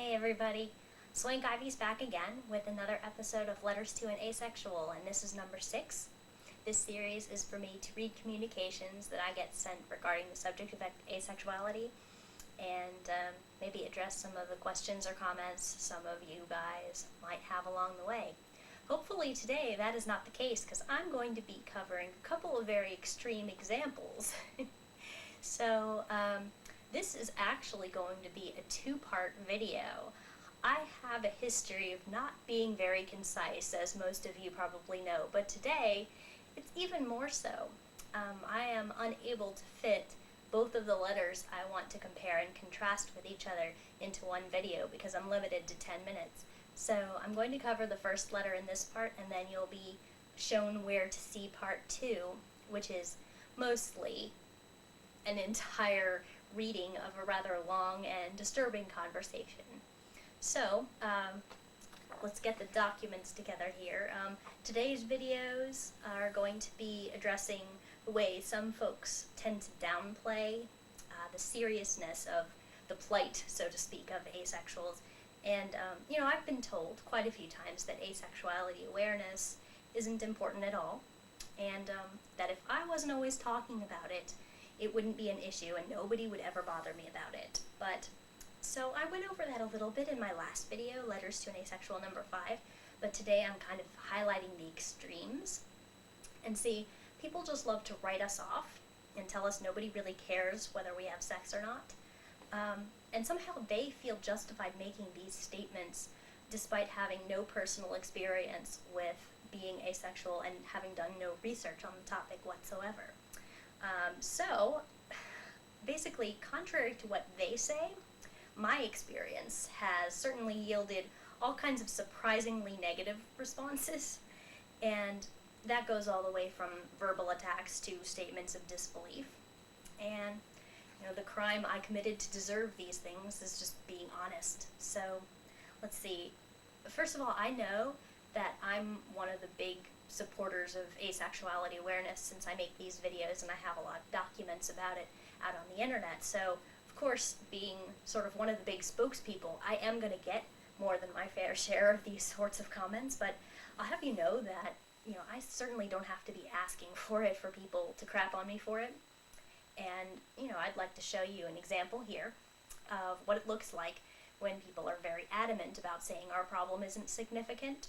Hey everybody, Swankivy's back again with another episode of Letters to an Asexual, and this is number 6. This series is for me to read communications that I get sent regarding the subject of asexuality and maybe address some of the questions or comments some of you guys might have along the way. Hopefully today that is not the case because I'm going to be covering a couple of very extreme examples. So, this is actually going to be a two-part video. I have a history of not being very concise, as most of you probably know, but today it's even more so. I am unable to fit both of the letters I want to compare and contrast with each other into one video because I'm limited to 10 minutes. So I'm going to cover the first letter in this part, and then you'll be shown where to see part 2, which is mostly an entire reading of a rather long and disturbing conversation. So, let's get the documents together here. Today's videos are going to be addressing the way some folks tend to downplay the seriousness of the plight, so to speak, of asexuals. And, I've been told quite a few times that asexuality awareness isn't important at all, and that if I wasn't always talking about it, it wouldn't be an issue and nobody would ever bother me about it. So I went over that a little bit in my last video, Letters to an Asexual number 5, but today I'm kind of highlighting the extremes. And see, people just love to write us off and tell us nobody really cares whether we have sex or not. And somehow they feel justified making these statements despite having no personal experience with being asexual and having done no research on the topic whatsoever. So, basically, contrary to what they say, my experience has certainly yielded all kinds of surprisingly negative responses, and that goes all the way from verbal attacks to statements of disbelief. And, the crime I committed to deserve these things is just being honest. So, let's see. First of all, I know that I'm one of the big supporters of asexuality awareness since I make these videos and I have a lot of documents about it out on the internet. So, of course, being sort of one of the big spokespeople, I am going to get more than my fair share of these sorts of comments, but I'll have you know that, I certainly don't have to be asking for it for people to crap on me for it. And, I'd like to show you an example here of what it looks like when people are very adamant about saying our problem isn't significant,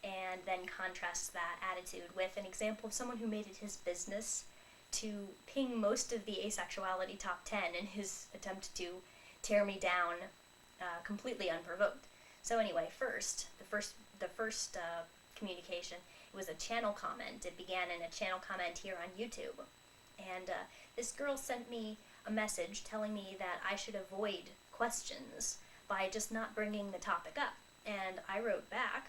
and then contrasts that attitude with an example of someone who made it his business to ping most of the asexuality top 10 in his attempt to tear me down completely unprovoked. So anyway, the first communication, it was a channel comment. It began in a channel comment here on YouTube. And this girl sent me a message telling me that I should avoid questions by just not bringing the topic up. And I wrote back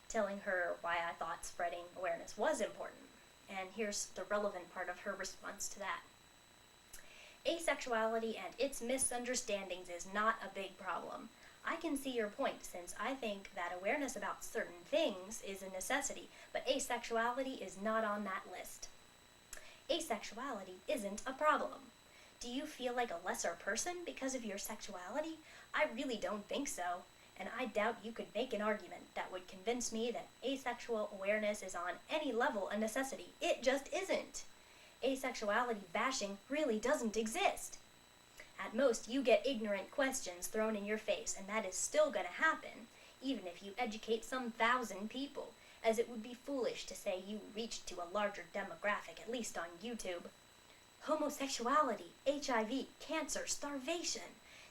telling her why I thought spreading awareness was important. And here's the relevant part of her response to that. Asexuality and its misunderstandings is not a big problem. I can see your point since I think that awareness about certain things is a necessity, but asexuality is not on that list. Asexuality isn't a problem. Do you feel like a lesser person because of your sexuality? I really don't think so. And I doubt you could make an argument that would convince me that asexual awareness is on any level a necessity. It just isn't. Asexuality bashing really doesn't exist. At most, you get ignorant questions thrown in your face, and that is still going to happen, even if you educate some 1,000 people, as it would be foolish to say you reached to a larger demographic, at least on YouTube. Homosexuality, HIV, cancer, starvation.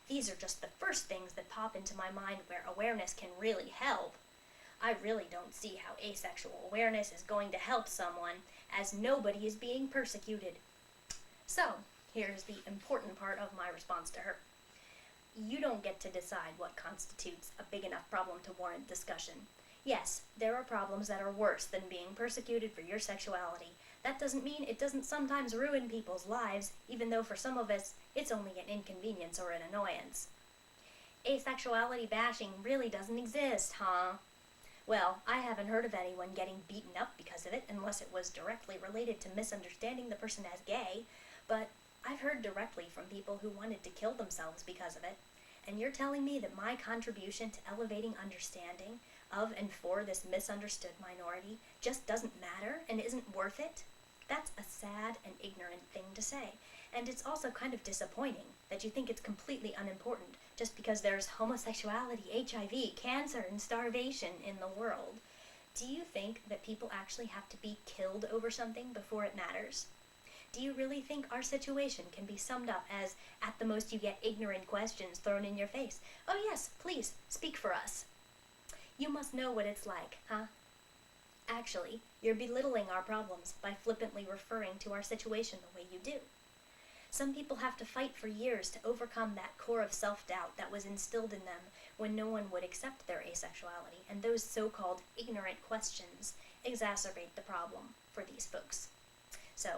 These are just the first things that pop into my mind where awareness can really help. I really don't see how asexual awareness is going to help someone, as nobody is being persecuted. So, here's the important part of my response to her. You don't get to decide what constitutes a big enough problem to warrant discussion. Yes, there are problems that are worse than being persecuted for your sexuality. That doesn't mean it doesn't sometimes ruin people's lives, even though for some of us, it's only an inconvenience or an annoyance. Asexuality bashing really doesn't exist, huh? Well, I haven't heard of anyone getting beaten up because of it, unless it was directly related to misunderstanding the person as gay, but I've heard directly from people who wanted to kill themselves because of it. And you're telling me that my contribution to elevating understanding of and for this misunderstood minority just doesn't matter and isn't worth it? That's a sad and ignorant thing to say. And it's also kind of disappointing that you think it's completely unimportant just because there's homosexuality, HIV, cancer, and starvation in the world. Do you think that people actually have to be killed over something before it matters? Do you really think our situation can be summed up as, at the most you get ignorant questions thrown in your face? Oh yes, please, speak for us. You must know what it's like, huh? Actually, you're belittling our problems by flippantly referring to our situation the way you do. Some people have to fight for years to overcome that core of self-doubt that was instilled in them when no one would accept their asexuality, and those so-called ignorant questions exacerbate the problem for these folks. So,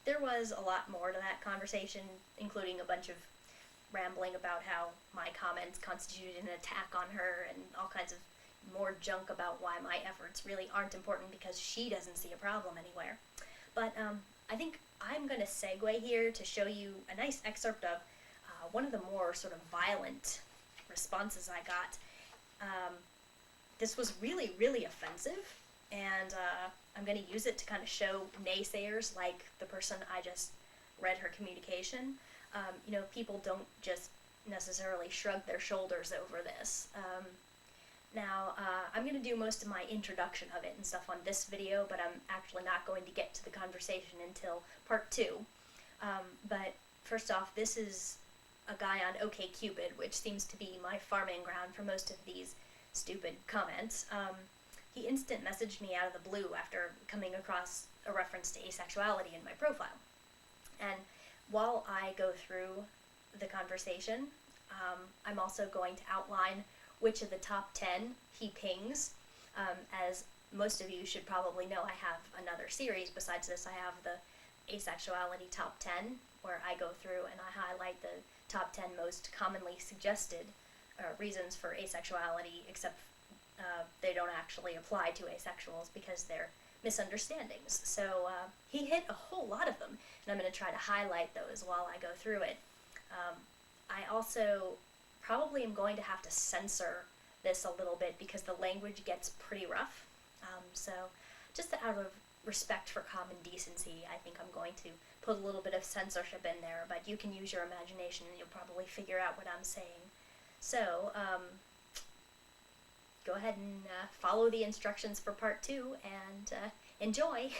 there was a lot more to that conversation, including a bunch of rambling about how my comments constituted an attack on her and all kinds of more junk about why my efforts really aren't important because she doesn't see a problem anywhere. But I think I'm going to segue here to show you a nice excerpt of one of the more sort of violent responses I got. This was really, really offensive, and I'm going to use it to kind of show naysayers like the person I just read her communication. People don't just necessarily shrug their shoulders over this. Now, I'm going to do most of my introduction of it and stuff on this video, but I'm actually not going to get to the conversation until part 2. But first off, this is a guy on OkCupid, which seems to be my farming ground for most of these stupid comments. He instant messaged me out of the blue after coming across a reference to asexuality in my profile. And while I go through the conversation, I'm also going to outline which of the top 10 he pings. As most of you should probably know, I have another series besides this. I have the Asexuality Top 10, where I go through and I highlight the top 10 most commonly suggested reasons for asexuality, except they don't actually apply to asexuals because they're misunderstandings. So he hit a whole lot of them, and I'm going to try to highlight those while I go through it. I also probably am going to have to censor this a little bit because the language gets pretty rough. So just out of respect for common decency, I think I'm going to put a little bit of censorship in there, but you can use your imagination and you'll probably figure out what I'm saying. So go ahead and follow the instructions for part 2 and enjoy!